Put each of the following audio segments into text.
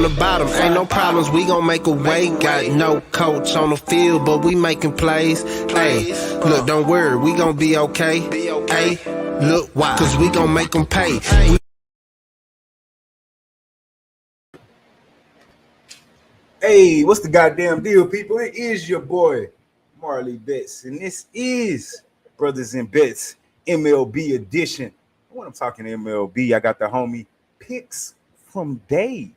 from the bottom, ain't no problems, we gon' make a way. Got no coach on the field, but we making plays. Hey, look, don't worry, we gon' be okay. Hey, look, why? Cause we gon' make them pay. Hey, what's the goddamn deal, people? It is your boy, Marley Bet, and this is Brothas N Bets MLB edition. When I'm talking MLB, I got the homie Picks from Dave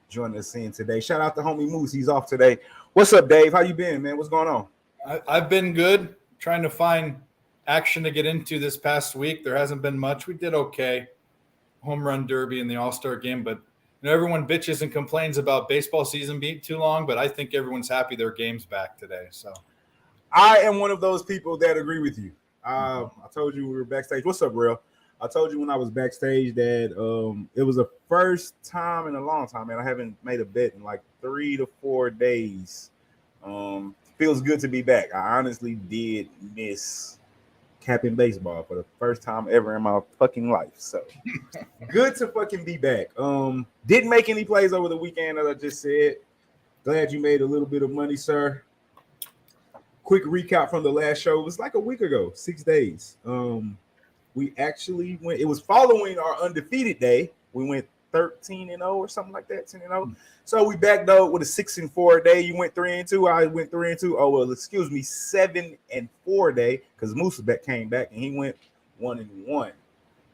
joining us in today. Shout out to homie Moose. He's off today. What's up, Dave? How you been, man? What's going on? I've been good. Trying to find action to get into this past week. There hasn't been much. We did okay. Home run derby in the All-Star game, but everyone bitches and complains about baseball season being too long, but I think everyone's happy their game's back today. So I am one of those people that agree with you. I told you we were backstage. What's up, Real? I told you when I was backstage that it was the first time in a long time, man. I haven't made a bet in like 3 to 4 days. Feels good to be back. I honestly did miss capping baseball for the first time ever in my fucking life. So good to fucking be back. Didn't make any plays over the weekend, as I just said. Glad you made a little bit of money, sir. Quick recap from the last show. It was like a week ago, 6 days. We actually went, it was following our undefeated day. We went 13-0 or something like that, 10-0. So we backed up with a 6-4 day. You went 3-2. I went 3-2. Oh, well, excuse me, 7-4 day, because Moose came back and he went 1-1.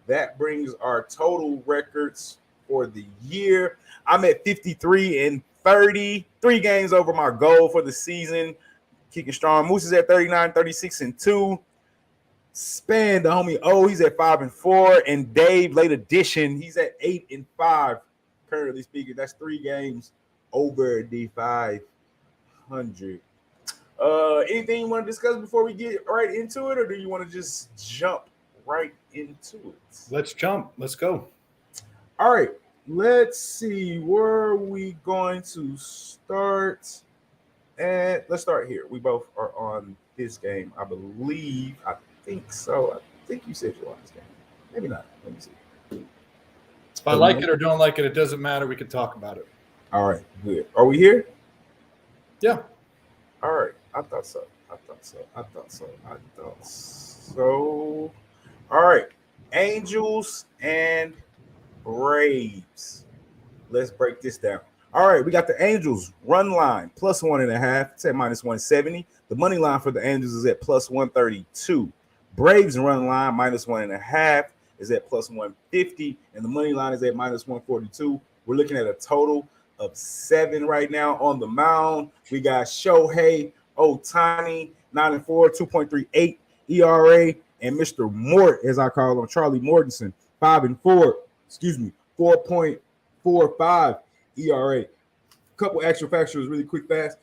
That brings our total records for the year. I'm at 53-30, 3 games over my goal for the season. Kicking strong. Moose is at 39, 36-2. Span, the homie O, he's at 5-4, and Dave, late addition, he's at 8-5. Currently speaking, that's 3 games over the 500. Anything you want to discuss before we get right into it, or do you want to just jump right into it? Let's jump. Let's go. All right. Let's see. Where are we going to start? And let's start here. We both are on this game, I believe. I think so. I think you said you're on this game. Maybe not. Let me see. If I like it or don't like it, it doesn't matter. We can talk about it. All right, good. Are we here? Yeah. All right. I thought so. All right. Angels and Braves. Let's break this down. All right, we got the Angels run line plus 1.5. It's at minus 170. The money line for the Angels is at plus 132. Braves run line minus 1.5 is at plus 150, and the money line is at minus 142. We're looking at a total of 7 right now on the mound. We got Shohei Ohtani, 9-4, 2.38 ERA, and Mr. Mort, as I call him, Charlie Mortensen, 5-4, 4.45 ERA. Couple actual factors really quick, fast.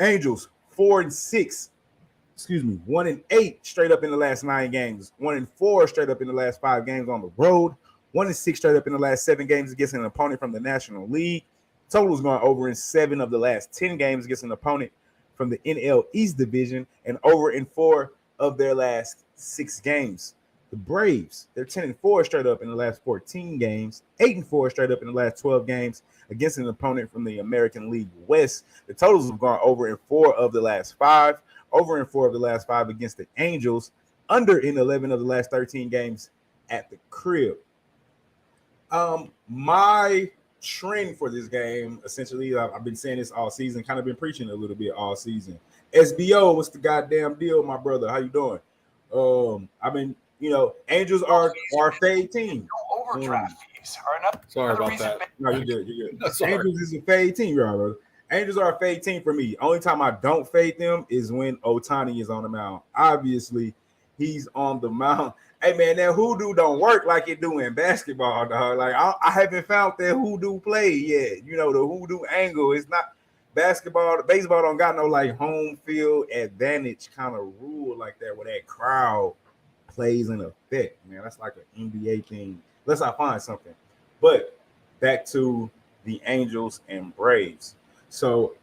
Angels 4-6, 1-8 straight up in the last 9 games, 1-4 straight up in the last 5 games on the road, 1-6 straight up in the last 7 games against an opponent from the National League. Total's gone over in 7 of the last 10 games against an opponent from the NL East Division, and over in 4 of their last 6 games. The Braves, they're 10-4 straight up in the last 14 games, 8-4 straight up in the last 12 games against an opponent from the American League West. The totals have gone over in 4 of the last 5, over in 4 of the last 5 against the Angels, under in 11 of the last 13 games at the crib. My trend for this game, essentially, I've been saying this all season, kind of been preaching a little bit all season. SBO, what's the goddamn deal, my brother? How you doing? I've been, Angels are our fade team. Overdraft fees are another. Sorry about that. No, you're good. Angels is a fade team, right, brother? Angels are a fade team for me. Only time I don't fade them is when Ohtani is on the mound. Obviously, he's on the mound. Hey, man, that hoodoo don't work like it do in basketball, dog. Like, I haven't found that hoodoo play yet. The hoodoo angle. It's not basketball. Baseball don't got no, like, home field advantage kind of rule like that where that crowd plays in effect, man. That's like an NBA thing. Unless I find something. But back to the Angels and Braves. So,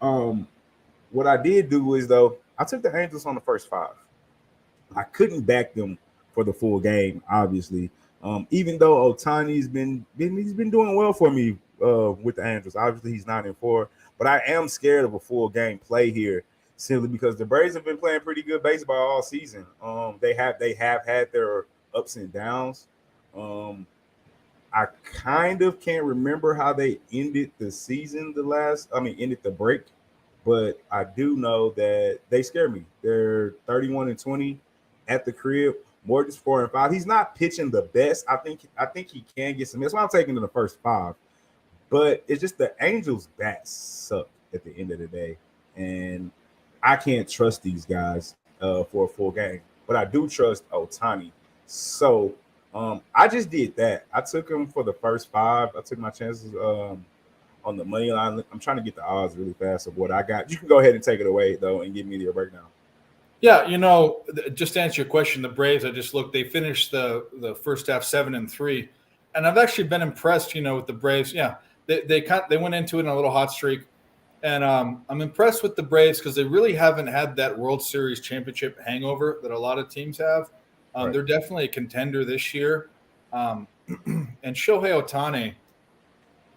what I did do is, though, I took the Angels on the first 5. I couldn't back them for the full game, obviously. Even though Ohtani's been doing well for me with the Angels. Obviously, he's 9-4, but I am scared of a full game play here simply because the Braves have been playing pretty good baseball all season. They have had their ups and downs. I kind of can't remember how they ended the season ended the break, but I do know that they scare me. They're 31-20 at the crib. Morgan's 4-5. He's not pitching the best. I think he can get some. That's why I'm taking in the first 5. But it's just the Angels' bats suck at the end of the day, and I can't trust these guys for a full game. But I do trust Ohtani. So I just did that. I took him for the first 5. I took my chances on the money line. I'm trying to get the odds really fast of what I got. You can go ahead and take it away though, and give me the breakdown. Yeah, just to answer your question, the Braves, I just looked, they finished the first half 7-3. And I've actually been impressed, with the Braves. Yeah, they went into it in a little hot streak. And I'm impressed with the Braves because they really haven't had that World Series championship hangover that a lot of teams have. Right. They're definitely a contender this year. And Shohei Ohtani,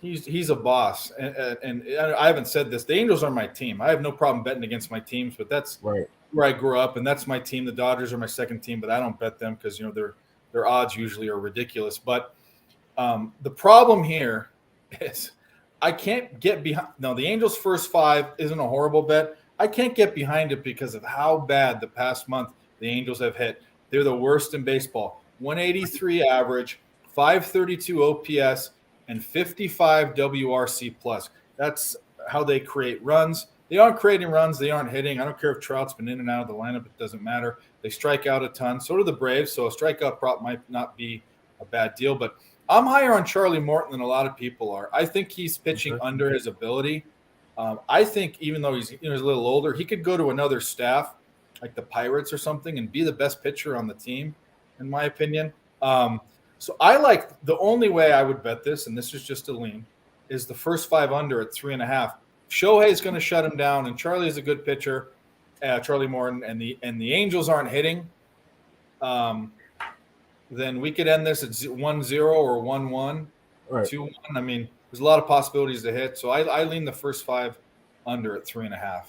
he's a boss. And I haven't said this. The Angels are my team. I have no problem betting against my teams, but that's right where I grew up, and that's my team. The Dodgers are my second team, but I don't bet them because their odds usually are ridiculous. But the problem here is I can't get behind. No, the Angels' first 5 isn't a horrible bet. I can't get behind it because of how bad the past month the Angels have hit. They're the worst in baseball. 183 average, 532 OPS, and 55 WRC plus. That's how they create runs. They aren't creating runs. They aren't hitting. I don't care if Trout's been in and out of the lineup. It doesn't matter. They strike out a ton. So do the Braves. So a strikeout prop might not be a bad deal. But I'm higher on Charlie Morton than a lot of people are. I think he's pitching under his ability. I think even though he's a little older, he could go to another staff like the Pirates or something and be the best pitcher on the team, in my opinion. So I like the only way I would bet this, and this is just a lean, is the first 5 under at 3.5. Shohei is going to shut him down, and Charlie is a good pitcher, Charlie Morton, and the Angels aren't hitting. Then we could end this at 1-0 or 1-1, right. 2-1. I mean, there's a lot of possibilities to hit. So I lean the first 5 under at 3.5.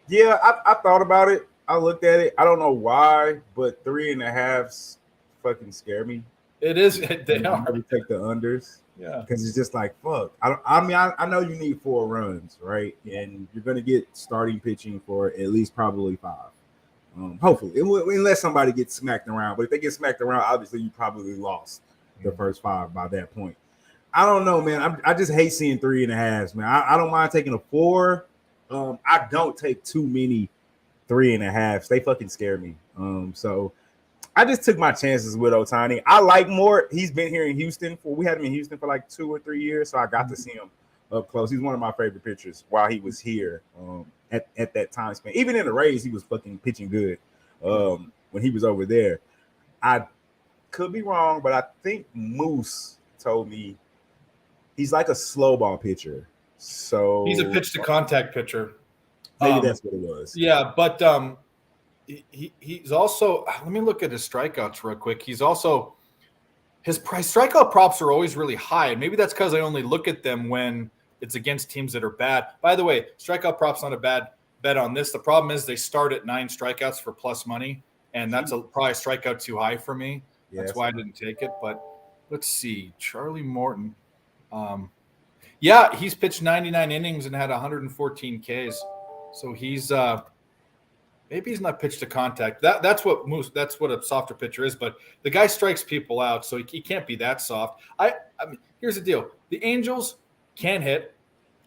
Yeah, I thought about it. I looked at it. I don't know why, but 3.5s fucking scare me. It is. They are. We take the unders. Yeah, because it's just like fuck. I know you need 4 runs, right? And you're gonna get starting pitching for at least probably 5. Hopefully, unless somebody gets smacked around. But if they get smacked around, obviously you probably lost the first 5 by that point. I don't know, man. I just hate seeing 3.5s, man. I don't mind taking a 4. I don't take too many 3.5s. They fucking scare me. So I just took my chances with Ohtani. I like Mort. He's been here in Houston. We had him in Houston for like 2 or 3 years, so I got to see him up close. He's one of my favorite pitchers while he was here at that time span. Even in the Rays, he was fucking pitching good when he was over there. I could be wrong, but I think Moose told me he's like a slow ball pitcher. So he's a pitch to contact pitcher. Maybe that's what it was. Yeah, but he's also, let me look at his strikeouts real quick. He's also, his strikeout props are always really high. And maybe that's because I only look at them when it's against teams that are bad. By the way, strikeout props not a bad bet on this. The problem is they start at 9 strikeouts for plus money. And that's probably a strikeout too high for me. Yeah, that's why I didn't take it. But let's see. Charlie Morton. Yeah, he's pitched 99 innings and had 114 Ks. So he's maybe he's not pitched to contact. That's what a softer pitcher is. But the guy strikes people out, so he can't be that soft. I mean, here's the deal: the Angels can't hit,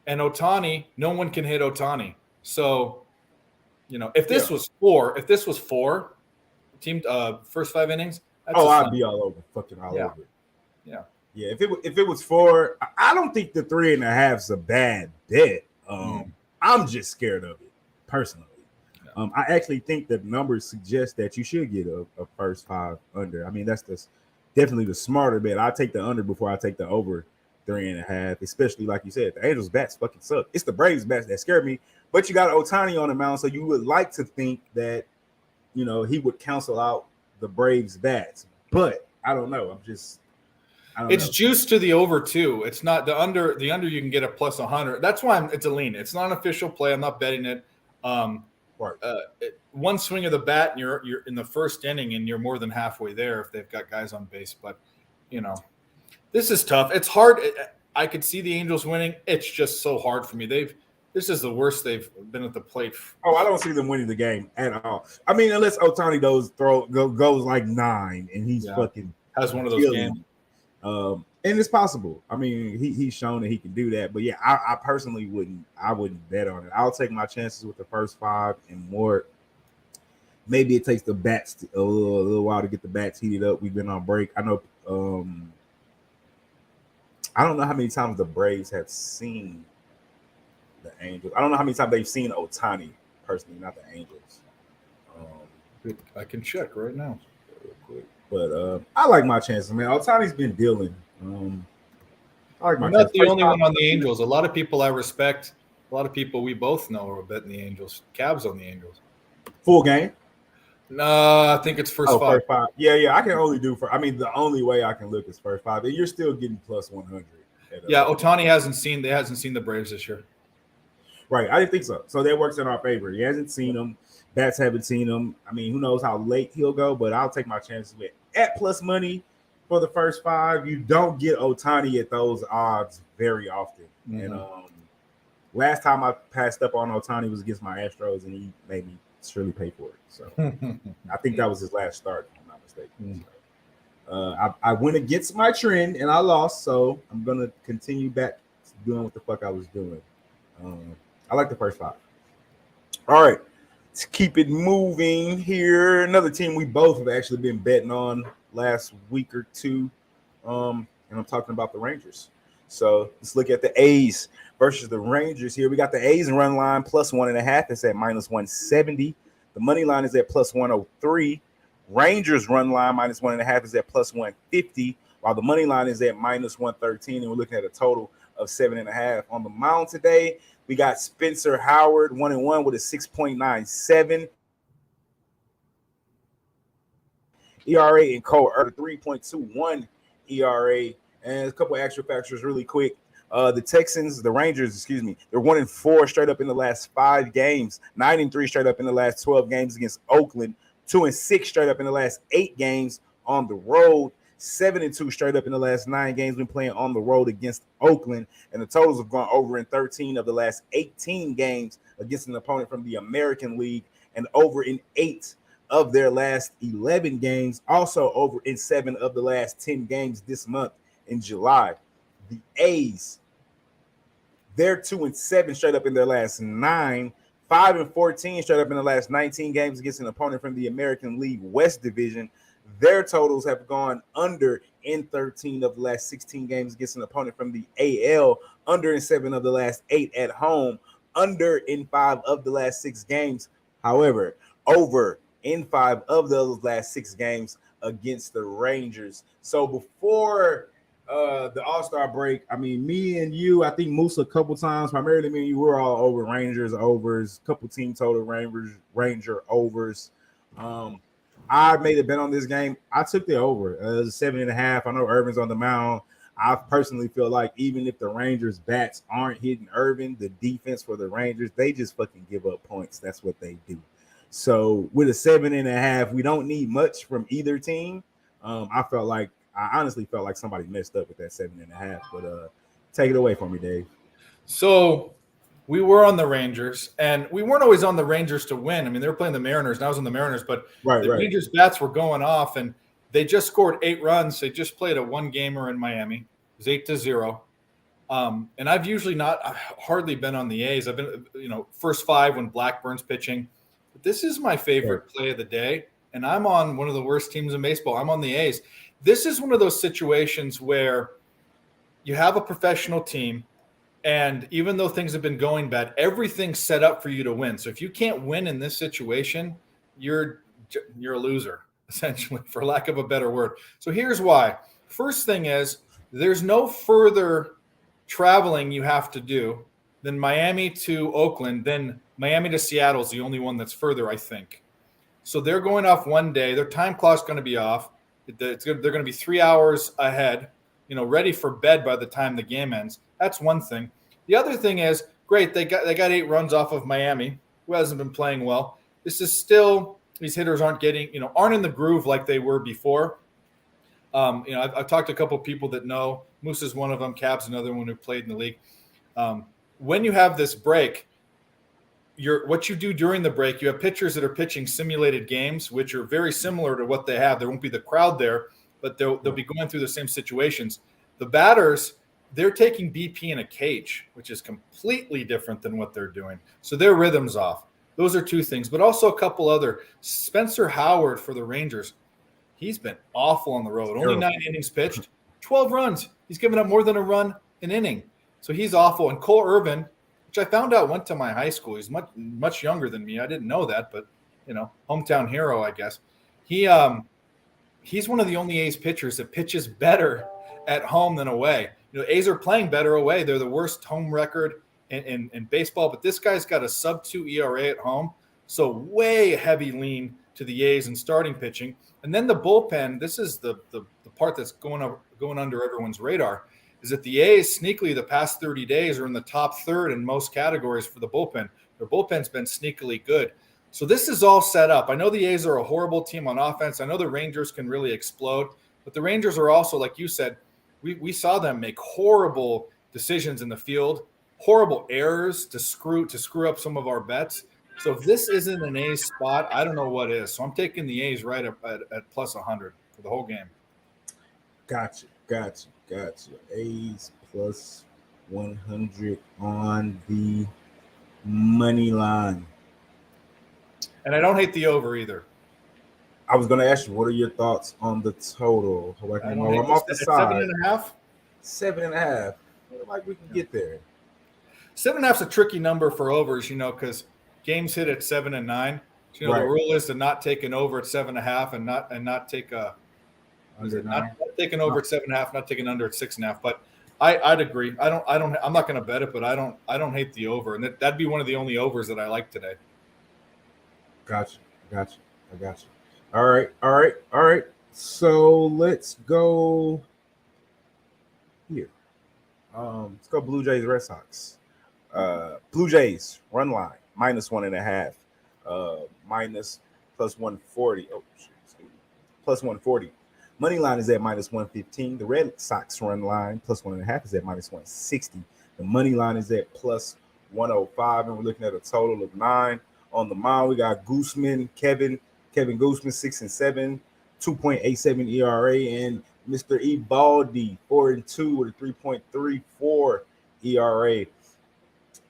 and Ohtani, no one can hit Ohtani. So, if this was 4 team first 5 innings. I'd be all over, fucking all over. Yeah. Yeah, if it was 4, I don't think the 3.5's a bad bet. I'm just scared of it personally. Yeah. I actually think the numbers suggest that you should get a first 5 under. I mean, that's definitely the smarter bet. I take the under before I take the over 3.5, especially like you said, the Angels bats fucking suck. It's the Braves bats that scare me. But you got Ohtani on the mound, so you would like to think that he would cancel out the Braves bats. But I don't know. It's juiced to the over too. It's not the under. The under you can get a plus 100. That's why it's a lean. It's not an official play. I'm not betting it. Right. One swing of the bat and you're in the first inning and you're more than halfway there if they've got guys on base. But this is tough. It's hard. I could see the Angels winning. It's just so hard for me. This is the worst they've been at the plate. Oh, I don't see them winning the game at all. I mean, unless Ohtani goes like 9 and he's fucking has one of those games. And it's possible. I mean, he's shown that he can do that. But yeah, I personally wouldn't bet on it. I'll take my chances with the first 5 and more. Maybe it takes the bats a little while to get the bats heated up. We've been on break. I know. I don't know how many times the Braves have seen the Angels. I don't know how many times they've seen Ohtani personally, not the Angels. I can check right now. Real quick. But I like my chances, man. Ohtani's been dealing. I like my I'm chances. not the only one on the Angels. A lot of people I respect, a lot of people we both know are betting the Angels. Cabs on the Angels. Full game? No, I think it's first 5. First 5. Yeah. I can only do the only way I can look is first 5. And you're still getting plus 100. Yeah, Ohtani hasn't seen the Braves this year. Right, I didn't think so. So that works in our favor. He hasn't seen them. Bats haven't seen him. I mean, who knows how late he'll go, but I'll take my chances with at plus money for the first 5. You don't get Ohtani at those odds very often. Mm-hmm. And last time I passed up on Ohtani was against my Astros, and he made me surely pay for it. So I think that was his last start, if I'm not mistaken. So, I went against my trend, and I lost, so I'm going to continue back doing what the fuck I was doing. I like the first 5. All right. Let's keep it moving here. Another team we both have actually been betting on last week or two. And I'm talking about the Rangers. So let's look at the A's versus the Rangers here. We got the A's and run line plus 1.5. It's at minus 170. The money line is at plus 103. Rangers run line minus 1.5 is at plus 150, while the money line is at minus 113. And we're looking at a total of 7.5. On the mound today, we got Spencer Howard 1-1 with a 6.97 ERA, and Cole 3.21 ERA. And a couple of extra factors really quick. The Rangers, they're 1-4 straight up in the last 5 games, 9-3 straight up in the last 12 games against Oakland, 2-6 straight up in the last 8 games on the road, 7-2 straight up in the last 9 games when playing on the road against Oakland, and the totals have gone over in 13 of the last 18 games against an opponent from the American League, and over in 8 of their last 11 games, also over in 7 of the last 10 games this month in July. The A's, they're 2-7 straight up in their last 9, 5-14 straight up in the last 19 games against an opponent from the American League West Division. Their totals have gone under in 13 of the last 16 games against an opponent from the AL, under in 7 of the last 8 at home, under in 5 of the last 6 games. However, over in 5 of those last 6 games against the Rangers. So before the All-Star break, I mean, me and you, I think Moose a couple times, primarily me and you, were all over Rangers overs, couple team total Ranger overs. I made a bet on this game. I took the over. It was 7.5. I know Irvin's on the mound. I personally feel like even if the Rangers bats aren't hitting Irvin, the defense for the Rangers, they just fucking give up points. That's what they do. So with a 7.5, we don't need much from either team. I honestly felt like somebody messed up with that 7.5. But take it away from me, Dave. So we were on the Rangers, and we weren't always on the Rangers to win. I mean, they were playing the Mariners, and I was on the Mariners, but the Rangers bats were going off, and they just scored 8 runs. They just played a 1-gamer in Miami. It was 8-0. And I've hardly been on the A's. I've been, first 5 when Blackburn's pitching. But this is my favorite play of the day, and I'm on one of the worst teams in baseball. I'm on the A's. This is one of those situations where you have a professional team, and even though things have been going bad, everything's set up for you to win. So if you can't win in this situation, you're a loser, essentially, for lack of a better word. So here's why. First thing is, there's no further traveling you have to do than Miami to Oakland. Then Miami to Seattle is the only one that's further, I think. So they're going off one day. Their time clock's going to be off. They're going to be 3 hours ahead ready for bed by the time the game ends. That's one thing. The other thing is, great, they got 8 runs off of Miami, who hasn't been playing well. This is still, these hitters aren't in the groove like they were before. I've talked to a couple of people that know. Moose is one of them. Cab's another one who played in the league. When you have this break, what you do during the break, you have pitchers that are pitching simulated games, which are very similar to what they have. There won't be the crowd there, but they'll be going through the same situations. The batters, they're taking BP in a cage, which is completely different than what they're doing. So their rhythm's off. Those are two things, but also a couple other. Spencer Howard for the Rangers, he's been awful on the road. Only 9 innings pitched, 12 runs. He's given up more than a run an inning. So he's awful. And Cole Irvin, which I found out went to my high school. He's much, much younger than me. I didn't know that, but, hometown hero, I guess. He's one of the only A's pitchers that pitches better at home than away. A's are playing better away. They're the worst home record in baseball, but this guy's got a sub-2 ERA at home. So way heavy lean to the A's and starting pitching. And then the bullpen, this is the part that's going under everyone's radar, is that the A's sneakily the past 30 days are in the top third in most categories for the bullpen. Their bullpen's been sneakily good. So this is all set up. I know the A's are a horrible team on offense. I know the Rangers can really explode, but the Rangers are also, like you said, we saw them make horrible decisions in the field, horrible errors to screw up some of our bets. So if this isn't an A's spot, I don't know what is. So I'm taking the A's right up at plus 100 for the whole game. Gotcha. A's plus 100 on the money line. And I don't hate the over either. I was going to ask you, what are your thoughts on the total? I'm off the side. 7.5? 7.5. Like we can get there. 7.5 is a tricky number for overs, because games hit at 7 and 9. So, right. The rule is to not take an over at 7.5 and not take a under not take an over at 7.5, not take an under at 6.5. But I'd agree. I'm not going to bet it, but I don't hate the over, and that'd be one of the only overs that I like today. Gotcha. I got you. All right. So let's go here. Let's go Blue Jays, Red Sox. Blue Jays run line minus 1.5, minus plus 140. Plus 140. Money line is at minus 115. The Red Sox run line plus 1.5 is at minus 160. The money line is at plus 105, and we're looking at a total of 9. On the mound, we got Kevin Gooseman, 6-7, 2.87 ERA, and Mr. Ebaldi, 4-2 with a 3.34 ERA.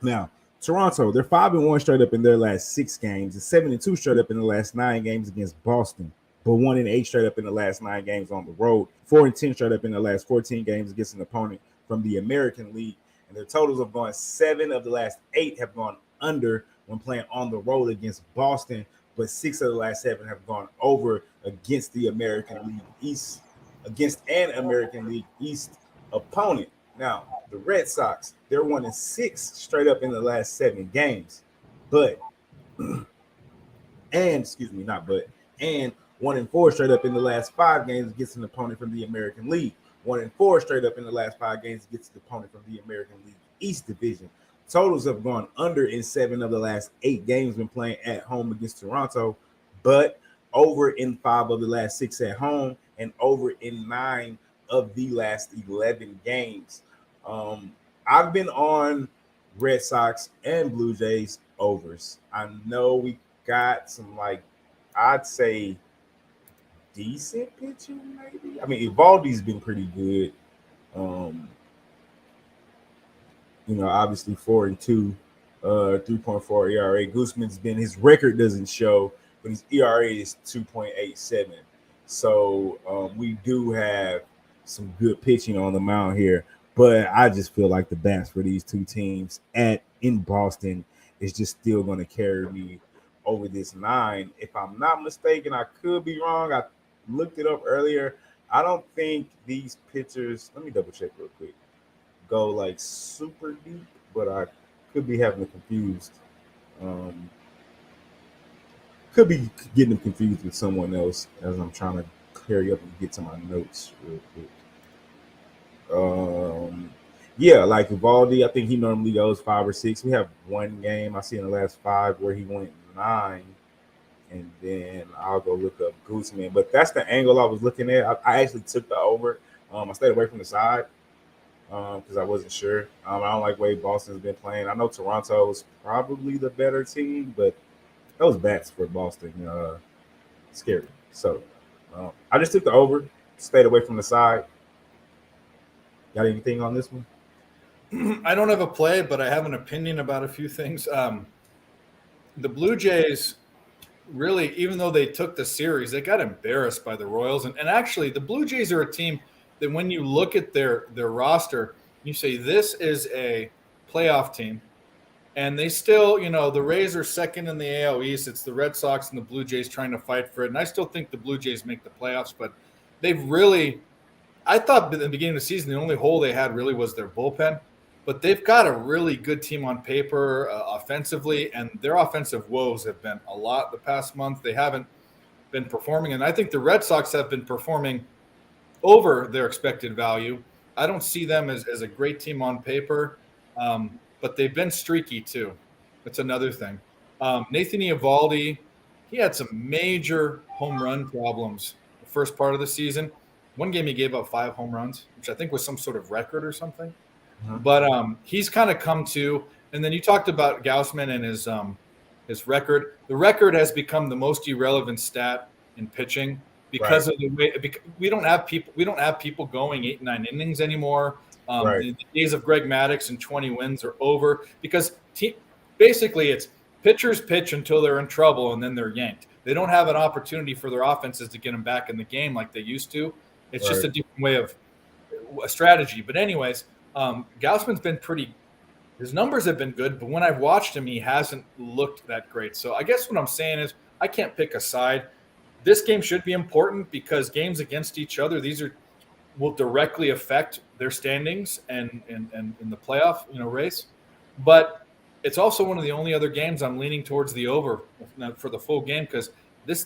Now, Toronto, they're 5-1 straight up in their last 6 games, and 7-2 straight up in the last 9 games against Boston, but 1-8 straight up in the last 9 games on the road, 4-10 straight up in the last 14 games against an opponent from the American League, and their totals have gone 7 of the last 8 have gone under when playing on the road against Boston, but 6 of the last 7 have gone over against the American League East, against an American League East opponent. Now, the Red Sox, they're 1-6 straight up in the last 7 games, and 1-4 straight up in the last 5 games against an opponent from the American League. 1-4 straight up in the last 5 games against the opponent from the American League East Division. Totals have gone under in 7 of the last 8 games when playing at home against Toronto, but over in 5 of the last 6 at home and over in 9 of the last 11 games. I've been on Red Sox and Blue Jays overs. I know we got some, I'd say decent pitching, maybe. I mean, Evaldi's been pretty good. Obviously 4-2, 3.4 ERA. Gooseman's been, his record doesn't show, but his ERA is 2.87. So we do have some good pitching on the mound here, but I just feel like the bats for these two teams in Boston is just still going to carry me over this 9. If I'm not mistaken, I could be wrong. I looked it up earlier. I don't think these pitchers, let me double check real quick, go super deep, but I could be having them confused. Could be getting them confused with someone else as I'm trying to carry up and get to my notes real quick. Yeah, like Uvalde, I think he normally goes 5 or 6. We have one game I see in the last 5 where he went 9, and then I'll go look up Gooseman. But that's the angle I was looking at. I actually took the over. I stayed away from the side because I wasn't sure. I don't like the way Boston's been playing. I know Toronto's probably the better team, but those bats for Boston scary. So I just took the over, stayed away from the side. Got anything on this one? I don't have a play, but I have an opinion about a few things. The Blue Jays really, even though they took the series, they got embarrassed by the Royals. And actually, the Blue Jays are a team that when you look at their roster, you say this is a playoff team. And they still, the Rays are second in the AL East. It's the Red Sox and the Blue Jays trying to fight for it. And I still think the Blue Jays make the playoffs, but they've really – I thought at the beginning of the season the only hole they had really was their bullpen. But they've got a really good team on paper offensively, and their offensive woes have been a lot the past month. They haven't been performing, and I think the Red Sox have been performing over their expected value. I don't see them as a great team on paper, but they've been streaky too. That's another thing. Nathan Eovaldi, he had some major home run problems the first part of the season. One game he gave up 5 home runs, which I think was some sort of record or something. But he's kind of come to, and then you talked about Gaussman and his record. The record has become the most irrelevant stat in pitching because of the way we don't have people going 8 and 9 innings anymore. The days of Greg Maddux and 20 wins are over because basically it's pitchers pitch until they're in trouble and then they're yanked. They don't have an opportunity for their offenses to get them back in the game like they used to. It's just a different way of a strategy. But anyways. Gaussman's been his numbers have been good, but when I've watched him, he hasn't looked that great. So I guess what I'm saying is I can't pick a side. This game should be important because games against each other, will directly affect their standings and in the playoff, race. But it's also one of the only other games I'm leaning towards the over for the full game because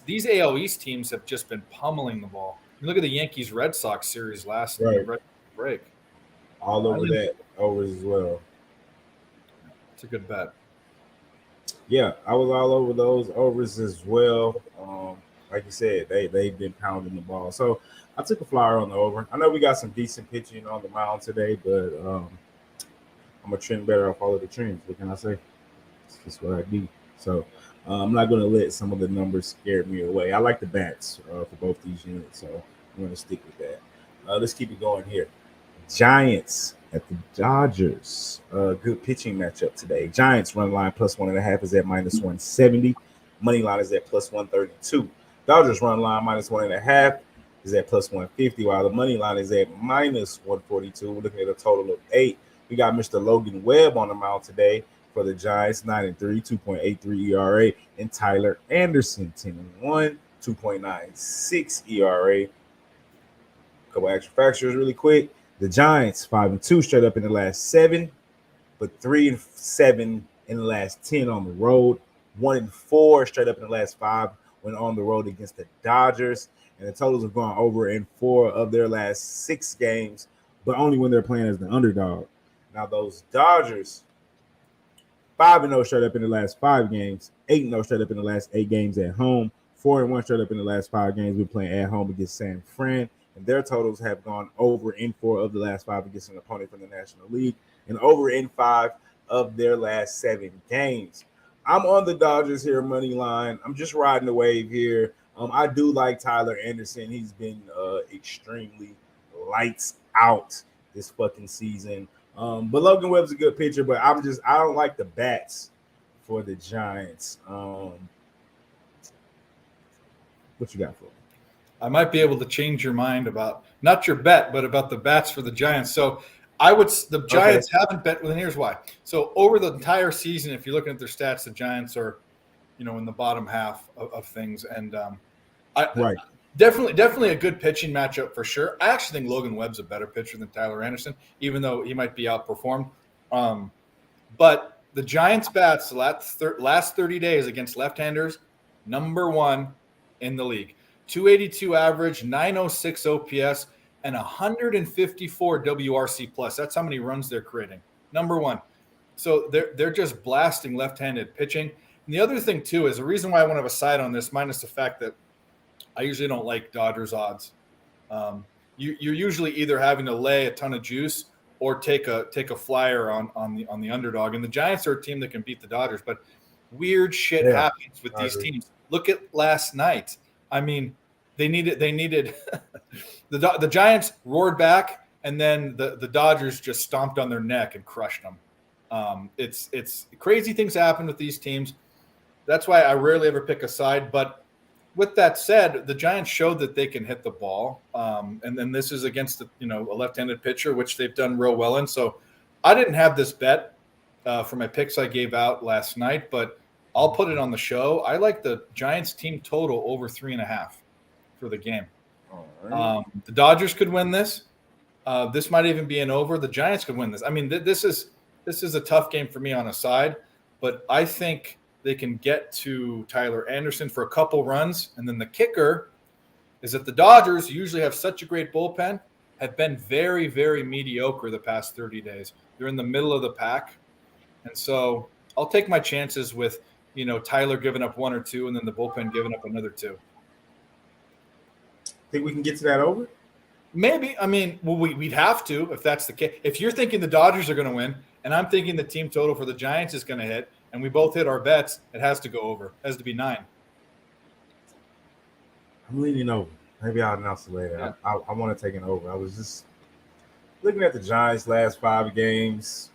these AL East teams have just been pummeling the ball. You look at the Yankees Red Sox series last break. All over that overs as well. It's a good bet. Yeah, I was all over those overs as well. Like you said, they've been pounding the ball. So I took a flyer on the over. I know we got some decent pitching on the mound today, but I'm a trend better. I'll follow the trends. What can I say? It's just what I do. So I'm not going to let some of the numbers scare me away. I like the bats for both these units, so I'm going to stick with that. Let's keep it going here. Giants at the Dodgers. Good pitching matchup today. Giants run line +1.5 is at -170. Money line is at +132. Dodgers run line -1.5 is at +150, while the money line is at -142. We're looking at a total of 8. We got Mr. Logan Webb on the mound today for the Giants, 9-3, 2.83 ERA, and Tyler Anderson, 10-1, 2.96 ERA. Couple extra factors really quick. The Giants 5-2 straight up in the last 7, but 3-7 in the last 10 on the road. 1-4 straight up in the last 5 when on the road against the Dodgers. And the totals have gone over in 4 of their last 6 games, but only when they're playing as the underdog. Now those Dodgers 5-0 straight up in the last 5 games, 8-0 straight up in the last 8 games at home, 4-1 straight up in the last 5 games. We're playing at home against San Fran. And their totals have gone over in 4 of the last 5 against an opponent from the National League and over in 5 of their last 7 games. I'm on the Dodgers here, money line. I'm just riding the wave here. I do like Tyler Anderson. He's been extremely lights out this fucking season. But Logan Webb's a good pitcher, but I don't like the bats for the Giants. What you got for me? I might be able to change your mind about not your bet, but about the bats for the Giants. So the Giants haven't bet. Well, and here's why. So over the entire season, if you're looking at their stats, the Giants are, in the bottom half of things. And definitely a good pitching matchup for sure. I actually think Logan Webb's a better pitcher than Tyler Anderson, even though he might be outperformed. But the Giants bats the last 30 days against left-handers, number 1 in the league. 282 average, 906 OPS. and 154 WRC plus. That's how many runs they're creating. Number one. So they're just blasting left-handed pitching. And the other thing too is the reason why I want to have a side on this, minus the fact that I usually don't like Dodgers odds. You're usually either having to lay a ton of juice or take a flyer on the underdog. And the Giants are a team that can beat the Dodgers, but weird shit happens with these teams. Look at last night. I mean, they needed the Giants roared back, and then the Dodgers just stomped on their neck and crushed them. It's crazy things happen with these teams. That's why I rarely ever pick a side. But with that said, the Giants showed that they can hit the ball. And then this is against a left-handed pitcher, which they've done real well in. So I didn't have this bet for my picks I gave out last night, but I'll put it on the show. I like the Giants team total over 3.5 for the game. Right. The Dodgers could win this. This might even be an over. The Giants could win this. I mean, this is a tough game for me on a side, but I think they can get to Tyler Anderson for a couple runs. And then the kicker is that the Dodgers usually have such a great bullpen, have been very, very mediocre the past 30 days. They're in the middle of the pack. And so I'll take my chances with, Tyler giving up 1 or 2 and then the bullpen giving up another 2. Think we can get to that over? Maybe. I mean, we'd have to if that's the case. If you're thinking the Dodgers are going to win and I'm thinking the team total for the Giants is going to hit and we both hit our bets, it has to go over. It has to be 9. I'm leaning over. Maybe I'll announce it later. Yeah. I want to take an over. I was just looking at the Giants' last 5 games,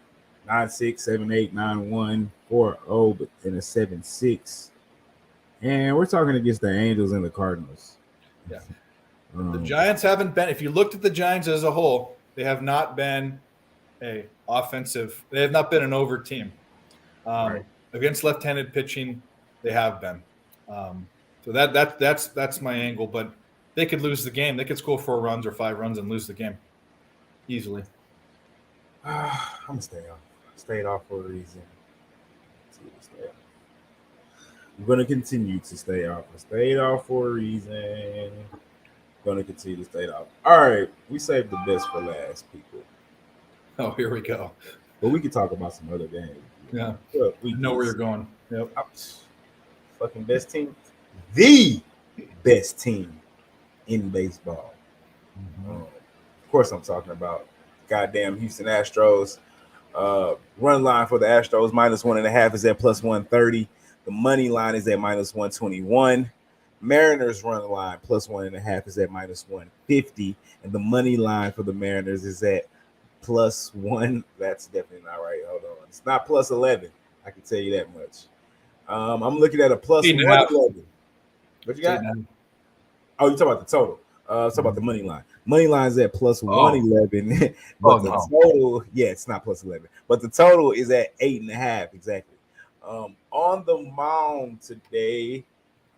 9-6, 7-8, 9-1, 4-0, but then a 7-6. And we're talking against the Angels and the Cardinals. Yeah. The Giants haven't been – if you looked at the Giants as a whole, they have not been they have not been an over team. Right. Against left-handed pitching, they have been. So that's my angle, but they could lose the game. They could score 4 runs or 5 runs and lose the game easily. I'm going to stay off. Stayed off for a reason. I'm going to continue to stay off. I stayed off for a reason. Going to continue to stay off. All right, we saved the best for last, people. Oh, here we go. But we could talk about some other games. Yeah, we know where you're going. Yep. Fucking best team. The best team in baseball. Mm-hmm. Of course, I'm talking about goddamn Houston Astros. Run line for the Astros -1.5 is at +130. The money line is at -121. Mariners run line +1.5 is at -150, and the money line for the Mariners is at +1. That's definitely not right. Hold on, it's not +11. I can tell you that much. I'm looking at a +111. What you got? Oh, you talking about the total? Talk about the money line. Money line is at +111, but the total, it's not +11, but the total is at 8.5 exactly. On the mound today,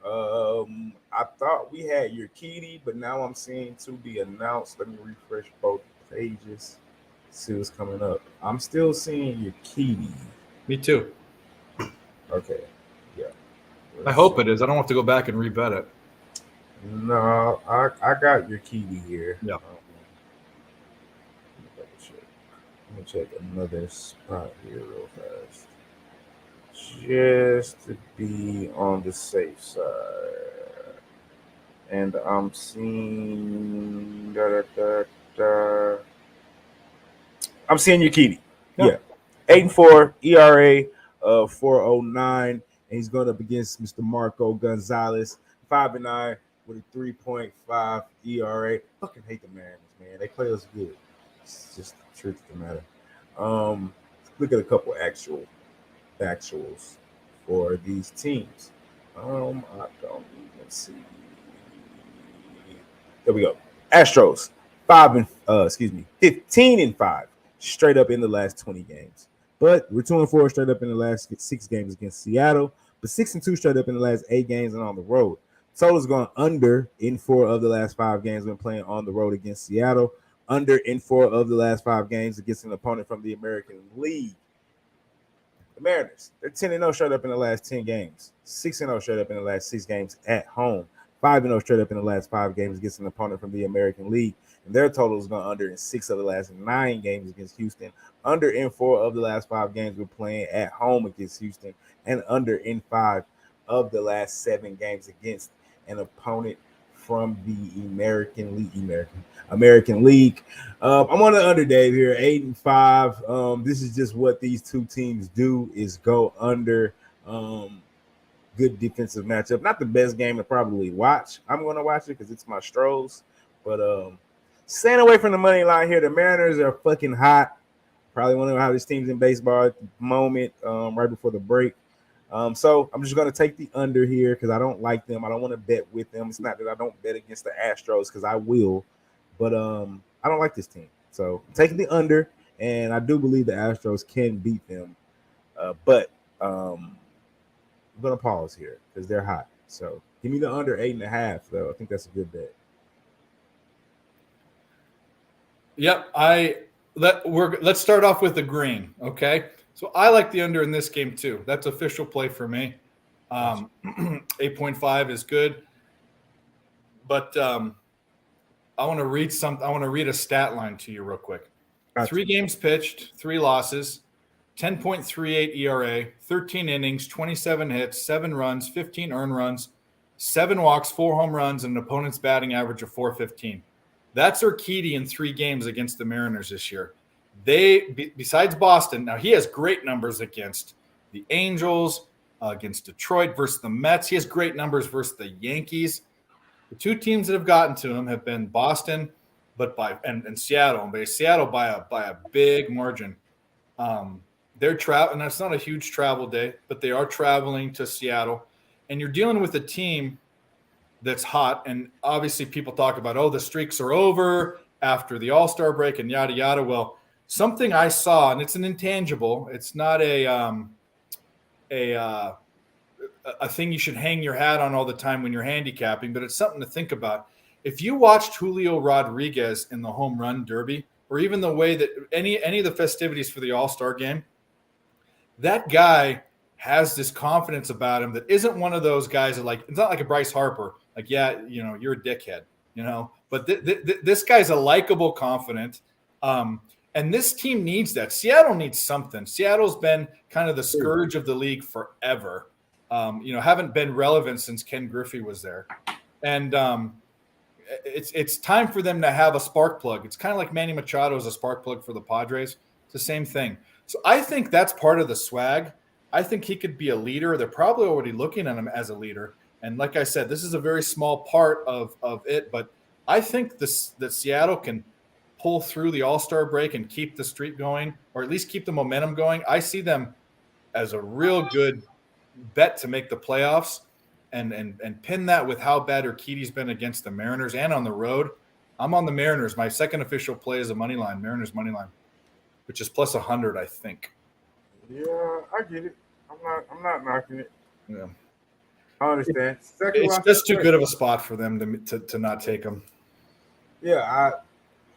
I thought we had Urquidy, but now I'm seeing to be announced. Let me refresh both pages, see what's coming up. I'm still seeing Urquidy. Me too. Okay, yeah. I hope it is. I don't have to go back and rebet it. No, I got Urquidy here. Yeah. Let me check another spot here real fast, just to be on the safe side. And I'm seeing I'm seeing Urquidy. Yeah. 8.4 ERA, 4.09, and he's going up against Mr. Marco Gonzalez, 5.9 with a 3.5 ERA. Fucking hate the Mariners, man. They play us good. It's just the truth of the matter. Look at a couple actuals for these teams. I don't even see. There we go. Astros 15-5 straight up in the last 20 games. But we're 2-4 straight up in the last 6 games against Seattle, but 6-2 straight up in the last 8 games and on the road. Total's gone under in 4 of the last 5 games when playing on the road against Seattle. Under in 4 of the last 5 games against an opponent from the American League. The Mariners, they're 10-0 straight up in the last 10 games. 6-0 straight up in the last 6 games at home. 5-0 straight up in the last 5 games against an opponent from the American League. And their total has gone under in 6 of the last 9 games against Houston, under in 4 of the last 5 games we're playing at home against Houston, and under in 5 of the last 7 games against an opponent from the American League. I'm on the under, Dave, here, 8-5. This is just what these two teams do, is go under. Good defensive matchup. Not the best game to probably watch. I'm going to watch it because it's my Astros. But staying away from the money line here. The Mariners are fucking hot. Probably one of the hottest teams in baseball at the moment, right before the break. So I'm just going to take the under here because I don't like them. I don't want to bet with them. It's not that I don't bet against the Astros because I will. But I don't like this team. So I'm taking the under, and I do believe the Astros can beat them. But I'm going to pause here because they're hot. So give me the under 8.5, though. I think that's a good bet. Yep. Let's start off with the green. Okay. So I like the under in this game too. That's official play for me. 8.5 is good. But I want to read I want to read a stat line to you real quick. Gotcha. 3 games pitched, 3 losses. 10.38 ERA, 13 innings, 27 hits, 7 runs, 15 earned runs, 7 walks, 4 home runs, and an opponent's batting average of .415. That's Urquidy in 3 games against the Mariners this year. Besides Boston, now he has great numbers against the Angels, against Detroit versus the Mets. He has great numbers versus the Yankees. The 2 teams that have gotten to him have been Boston, and Seattle. But Seattle by a big margin. They're traveling, and that's not a huge travel day, but they are traveling to Seattle. And you're dealing with a team that's hot. And obviously people talk about, the streaks are over after the All-Star break and yada, yada. Well, something I saw, and it's an intangible. It's not a thing you should hang your hat on all the time when you're handicapping, but it's something to think about. If you watched Julio Rodriguez in the home run derby, or even the way that any of the festivities for the All-Star game, that guy has this confidence about him that isn't one of those guys that, like, it's not like a Bryce Harper. Like, yeah, you're a dickhead, but this guy's a likable, confident. And this team needs that. Seattle needs something. Seattle's been kind of the scourge of the league forever. Haven't been relevant since Ken Griffey was there. And it's time for them to have a spark plug. It's kind of like Manny Machado is a spark plug for the Padres. It's the same thing. So I think that's part of the swag. I think he could be a leader. They're probably already looking at him as a leader. And like I said, this is a very small part of it. But I think that Seattle can pull through the All-Star break and keep the streak going, or at least keep the momentum going. I see them as a real good bet to make the playoffs and pin that with how bad Urquidy's been against the Mariners and on the road. I'm on the Mariners. My second official play is a money line, Mariners money line, which is plus 100, I think. Yeah, I get it. I'm not knocking it. Yeah, I understand. It's just too good of a spot for them to not take them. Yeah,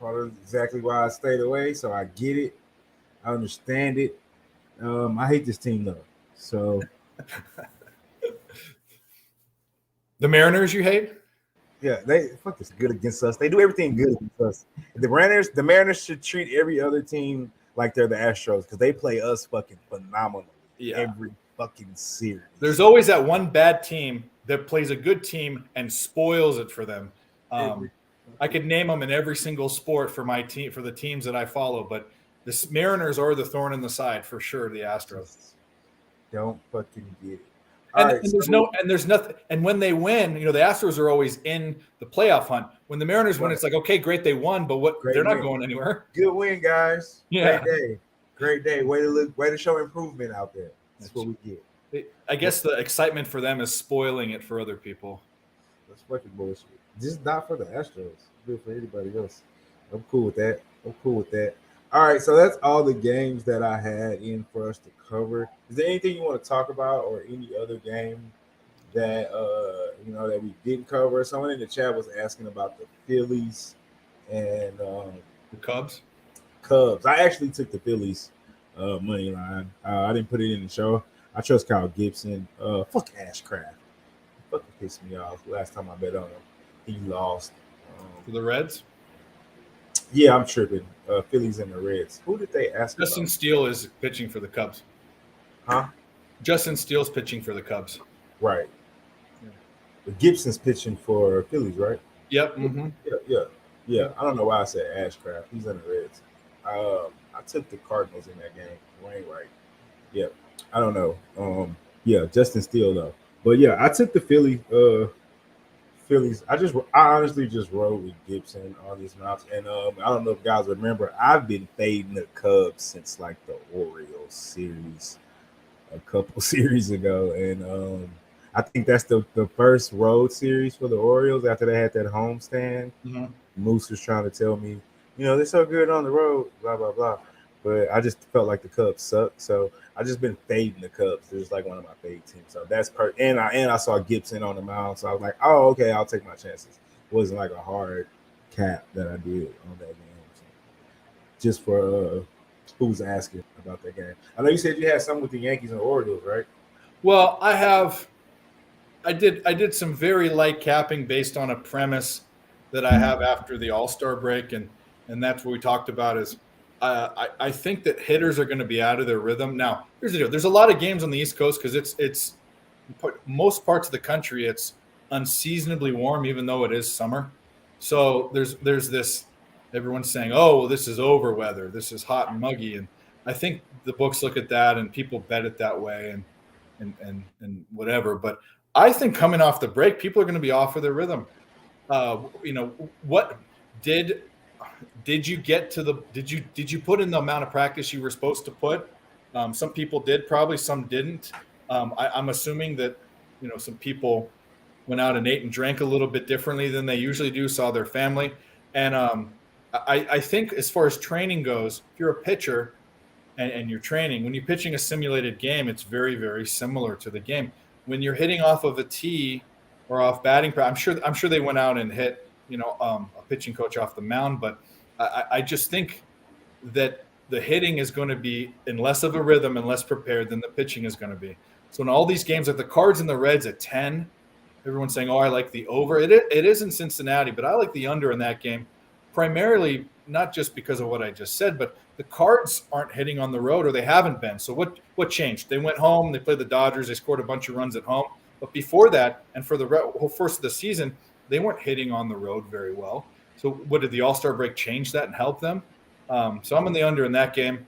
that's exactly why I stayed away. So I get it. I understand it. I hate this team though. So the Mariners, you hate? Yeah, they fuck this good against us. They do everything good against us. The Mariners should treat every other team like they're the Astros because they play us fucking phenomenally every fucking series. There's always that one bad team that plays a good team and spoils it for them. I could name them in every single sport for my team, for the teams that I follow, but the Mariners are the thorn in the side for sure. The Astros don't fucking get it. There's nothing. And when they win, the Astros are always in the playoff hunt. When the Mariners win, it's like, okay, great, they won, but they're not going anywhere. Good win, guys. Yeah. Great day. Way to show improvement out there. That's what we get. I guess the excitement for them is spoiling it for other people. That's fucking bullshit. Just not for the Astros. Good for anybody else. I'm cool with that. All right, so that's all the games that I had in for us to cover. Is there anything you want to talk about, or any other game that that we didn't cover? Someone in the chat was asking about the Phillies and the Cubs. I actually took the Phillies money line. I didn't put it in the show. I trust Kyle Gibson. Fuck Ashcraft. fucking pissed me off. Last time I bet on him, he lost. For the Reds? Yeah, I'm tripping. Phillies and the Reds. Who did they ask Justin about? Steele is pitching for the Cubs. Huh? Justin Steele's pitching for the Cubs. Right. But Gibson's pitching for Phillies, right? Yep. Mm-hmm. Yeah. I don't know why I said Ashcraft. He's in the Reds. I took the Cardinals in that game. Wainwright. Yeah. I don't know. Yeah, Justin Steele though. But yeah, I took the Phillies. I honestly just rode with Gibson on these mounts. And I don't know if guys remember, I've been fading the Cubs since like the Orioles series a couple series ago. And I think that's the first road series for the Orioles after they had that homestand. Mm-hmm. Moose was trying to tell me, they're so good on the road, blah, blah, blah. But I just felt like the Cubs suck. So I just been fading the Cubs. They're just like one of my fade teams. So that's and I saw Gibson on the mound. So I was like, oh, okay, I'll take my chances. It wasn't like a hard cap that I did on that game. So just for who's asking about that game. I know you said you had something with the Yankees and Orioles, right? Well, I did some very light capping based on a premise that I have after the All-Star break, and that's what we talked about is I think that hitters are going to be out of their rhythm. Now, here's the deal. There's a lot of games on the East Coast because it's most parts of the country it's unseasonably warm, even though it is summer. So there's this everyone's saying, oh, well, this is over weather. This is hot and muggy, and I think the books look at that and people bet it that way and whatever. But I think coming off the break, people are going to be off of their rhythm. What did you get to the did you put in the amount of practice you were supposed to put? Some people did, probably some didn't. I'm assuming that some people went out and ate and drank a little bit differently than they usually do, saw their family. And I think as far as training goes, if you're a pitcher and you're training, when you're pitching a simulated game, it's very, very similar to the game. When you're hitting off of a tee or off batting, I'm sure they went out and hit a pitching coach off the mound, but I just think that the hitting is going to be in less of a rhythm and less prepared than the pitching is going to be. So in all these games, like the Cards and the Reds at 10, everyone's saying, oh, I like the over. It is in Cincinnati, but I like the under in that game, primarily not just because of what I just said, but the Cards aren't hitting on the road, or they haven't been. So what changed? They went home, they played the Dodgers, they scored a bunch of runs at home. But before that, and for the whole first of the season, they weren't hitting on the road very well. So what did the All-Star break change that and help them? So I'm in the under in that game.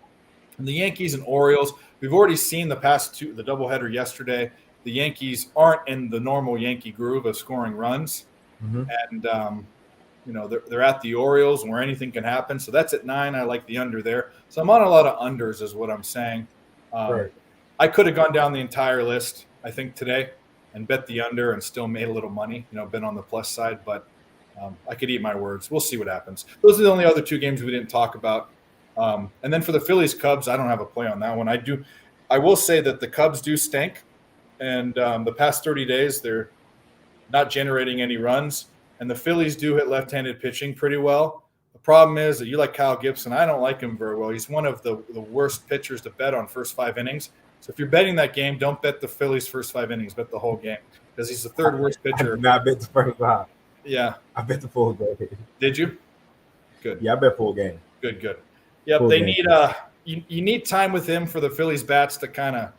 And the Yankees and Orioles, we've already seen the past two, the doubleheader yesterday. The Yankees aren't in the normal Yankee groove of scoring runs. Mm-hmm. And, they're at the Orioles where anything can happen. So that's at 9. I like the under there. So I'm on a lot of unders is what I'm saying. Right. I could have gone down the entire list, I think, today and bet the under and still made a little money, been on the plus side. But I could eat my words. We'll see what happens. Those are the only other two games we didn't talk about. And then for the Phillies Cubs, I don't have a play on that one. I will say that the Cubs do stink. And the past 30 days, they're not generating any runs. And the Phillies do hit left-handed pitching pretty well. The problem is that you like Kyle Gibson. I don't like him very well. He's one of the worst pitchers to bet on first 5 innings. So if you're betting that game, don't bet the Phillies' first 5 innings. Bet the whole game because he's the third worst pitcher. I did not bet the first 5. Yeah. I bet the full game. Did you? Good. Yeah, I bet full game. Good. Yep, full game. You need time with him for the Phillies bats to kind of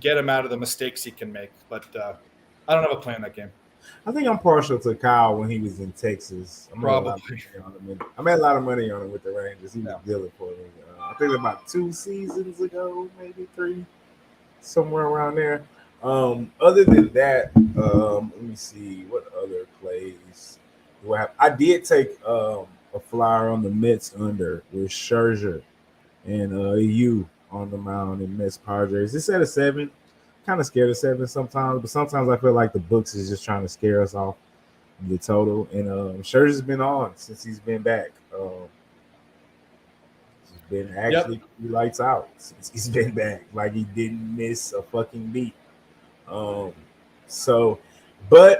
get him out of the mistakes he can make. But I don't have a play in that game. I think I'm partial to Kyle when he was in Texas. Probably. I made a lot of money on him with the Rangers. He was dealing for me. I think about 2 seasons ago, maybe 3, somewhere around there. Other than that, let me see what other plays do I have. I did take a flyer on the Mets under with Scherzer and you on the mound in Mets Padres. It's at a 7. Kind of scared of 7 sometimes, but sometimes I feel like the books is just trying to scare us off the total. And Scherzer's been on since he's been back. He's been actually lights out since he's been back. Like he didn't miss a fucking beat. But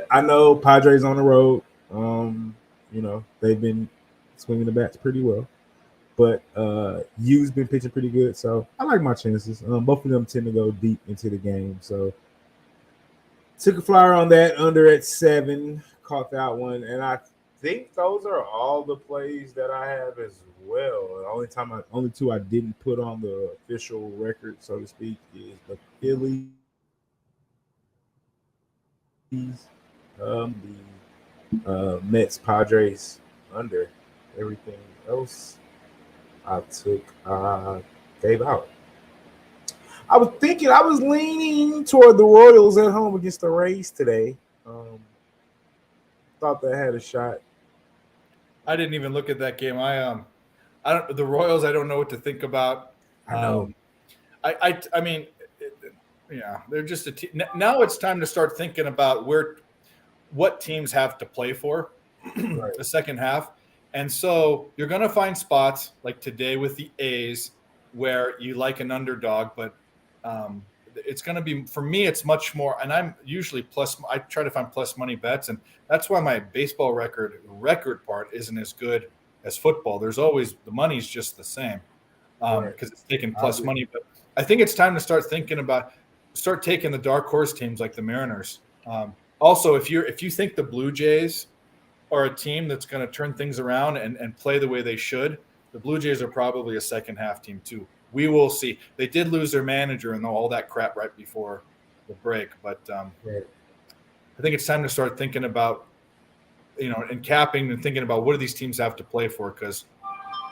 I know Padres on the road. They've been swinging the bats pretty well. But Yu's been pitching pretty good, so I like my chances. Both of them tend to go deep into the game, so Took a flyer on that under at 7. Caught that one, and I think those are all the plays that I have as well. The only two I didn't put on the official record, so to speak, is the Phillies, the Mets, Padres under. Everything else I gave out. I was leaning toward the Royals at home against the Rays today. Thought they had a shot. I didn't even look at that game. The Royals. I don't know what to think about. I know. I mean, they're just a team. Now it's time to start thinking about what teams have to play for the second half. And so you're going to find spots like today with the A's where you like an underdog, but it's going to be, for me, it's much more, and I'm usually I try to find plus money bets, and that's why my baseball record part isn't as good as football. There's always, the money's just the same because it's taking plus money. But I think it's time to start taking the dark horse teams like the Mariners. Also, if you think the Bluejays are a team that's going to turn things around and play the way they should, the Bluejays are probably a second half team too. We will see. They did lose their manager and all that crap right before the break, but I think it's time to start thinking about, and capping and thinking about what do these teams have to play for, because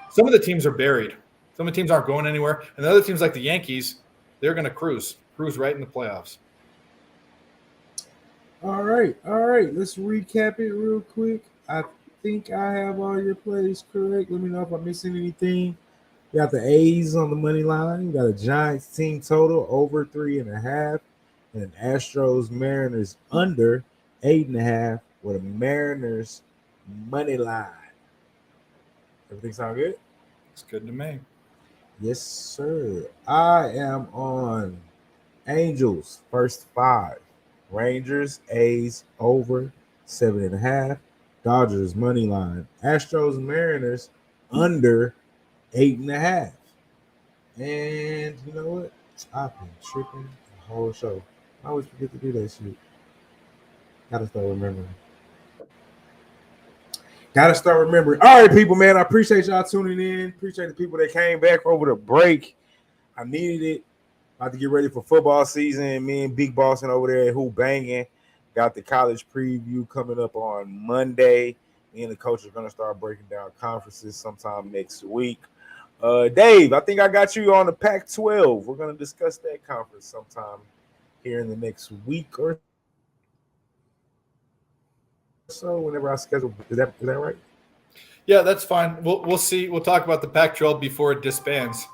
some of the teams are buried. Some of the teams aren't going anywhere, and the other teams like the Yankees, they're going to cruise right in the playoffs. All right. Let's recap it real quick. I think I have all your plays correct. Let me know if I'm missing anything. You got the A's on the money line. You got a Giants team total over 3.5, and an Astros Mariners under 8.5 with a Mariners money line. Everything sound good? It's good to me. Yes, sir. I am on Angels first 5, Rangers A's over 7.5, Dodgers money line, Astros Mariners under 8.5. And you know what? I've been tripping the whole show. I always forget to do that shit. Gotta start remembering. All right, people, man. I appreciate y'all tuning in. Appreciate the people that came back over the break. I needed it. About to get ready for football season. Me and Big Bossin over there at Who Banging. Got the college preview coming up on Monday. Me and the coach are going to start breaking down conferences sometime next week. Dave, I think I got you on the Pac-12. We're going to discuss that conference sometime here in the next week or so, whenever I schedule. Is that right? Yeah, that's fine. We'll see. We'll talk about the Pac-12 before it disbands.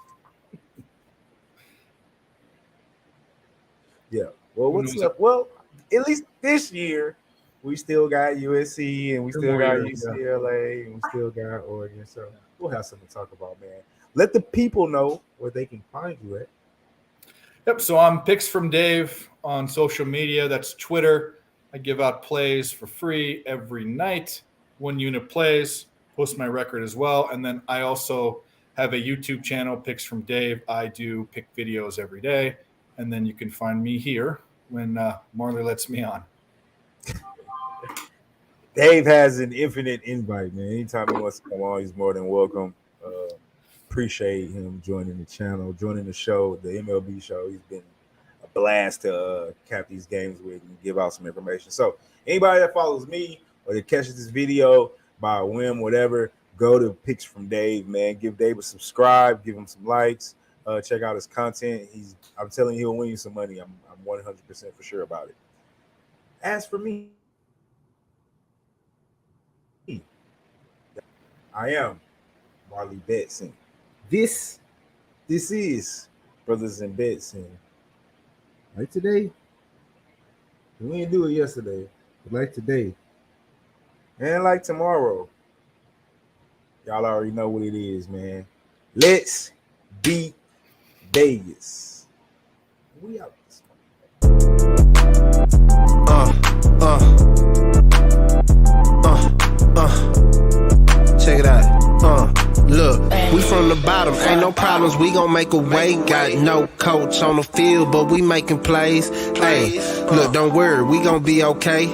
Yeah. Well, what's up? Well, at least this year, we still got USC and we still got UCLA and we still got Oregon. So we'll have something to talk about, man. Let the people know where they can find you at. Yep. So I'm Picks from Dave on social media. That's Twitter. I give out plays for free every night. 1 unit plays. Post my record as well. And then I also have a YouTube channel, Picks from Dave. I do pick videos every day. And then you can find me here when Marley lets me on. Dave has an infinite invite, man. Anytime he wants to come on, he's more than welcome. Appreciate him joining the channel, joining the show, the MLB show. He's been a blast to cap these games with and give out some information. So anybody that follows me or that catches this video by whim, whatever, go to Picks from Dave, man. Give Dave a subscribe, give him some likes. Check out his content. I'm telling you, he'll win you some money. I'm 100% for sure about it. As for me, I am Marley Bet. This is Brothas N Bets. Like today, we didn't do it yesterday, but like today, and like tomorrow, y'all already know what it is, man. Let's beat Vegas. We out this Check it out. Look. We from the bottom, ain't no problems, we gon' make a way. Got no coach on the field, but we making plays. Hey, look, don't worry, we gon' be okay.